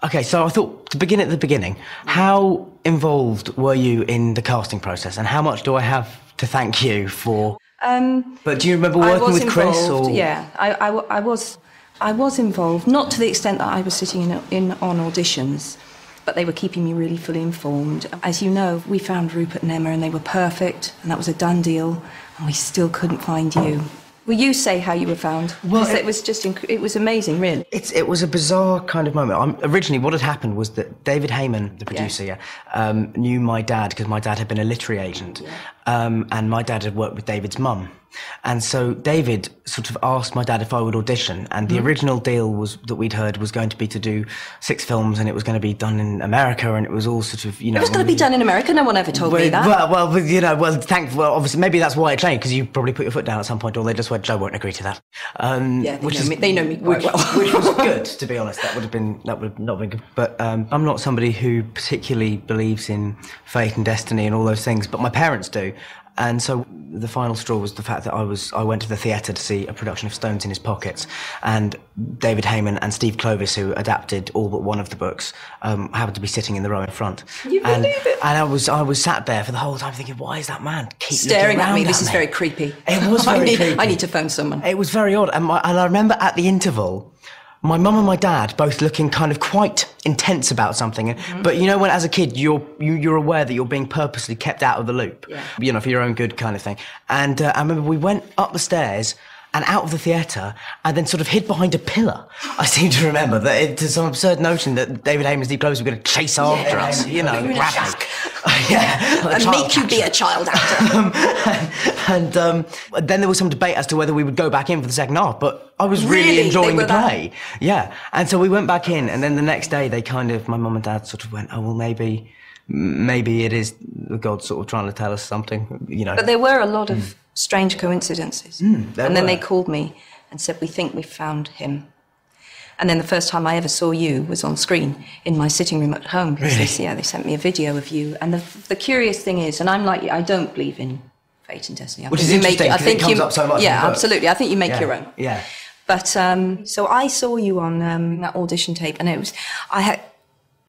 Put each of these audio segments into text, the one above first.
Okay, so I thought to begin at the beginning, how involved were you in the casting process, and how much do I have to thank you for? But do you remember working with Chris? Or? Yeah, I was involved, not to the extent that I was sitting in on auditions, but they were keeping me really fully informed. As you know, we found Rupert and Emma, and they were perfect, and that was a done deal, and we still couldn't find you. Will you say how you were found? Well, it was just, it was amazing, really. It was a bizarre kind of moment. Originally, what had happened was that David Heyman, the producer, knew my dad, because my dad had been a literary agent, and my dad had worked with David's mum. And so David sort of asked my dad if I would audition, and the original deal that we'd heard was going to be to do 6 films, and it was going to be done in America, and it was all sort of, you know... It was going to be done in America? No one ever told me that. Well, obviously, maybe that's why it changed, because you probably put your foot down at some point, or they just went, Joe won't agree to that. They know me quite well. Which was good, to be honest. That would have not been good. But I'm not somebody who particularly believes in fate and destiny and all those things, but my parents do. And so the final straw was the fact that I went to the theatre to see a production of Stones in His Pockets, and David Heyman and Steve Clovis, who adapted all but one of the books, happened to be sitting in the row in front. You believe it? And I was sat there for the whole time thinking, why is that man keep staring looking at me? This is very creepy. It was very creepy. I need to phone someone. It was very odd. And I remember at the interval, my mum and my dad both looking kind of quite intense about something. But you know, when as a kid you're aware that you're being purposely kept out of the loop, you know, for your own good kind of thing. And I remember we went up the stairs and out of the theatre, and then sort of hid behind a pillar. I seem to remember that it's some absurd notion that David Heyman and Steve Clovis were going to chase after us, you know, grab us. And make you be a child actor. And then there was some debate as to whether we would go back in for the second half, but I was really enjoying the play. Yeah, and so we went back in, and then the next day they my mum and dad sort of went, oh, well, maybe it is the gods sort of trying to tell us something, you know. But there were a lot of strange coincidences. And then they called me and said, we think we've found him. And then the first time I ever saw you was on screen in my sitting room at home. Really? They sent me a video of you. And the curious thing is, and I'm like you, I don't believe in fate and destiny. Which is interesting, because it comes up so much in the book. Absolutely. I think you make your own. Yeah. But, so I saw you on that audition tape, and it was, I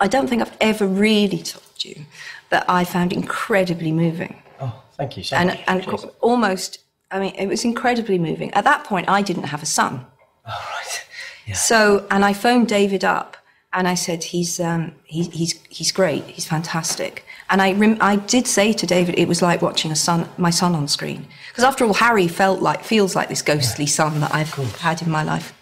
don't think I've ever really told you that I found incredibly moving. Oh, thank you. And almost, I mean, it was incredibly moving. At that point, I didn't have a son. Oh, right. Yeah. So, and I phoned David up, and I said, he's great, he's fantastic. And I did say to David, it was like watching my son on screen. Because after all, Harry feels like this ghostly son that I've had in my life.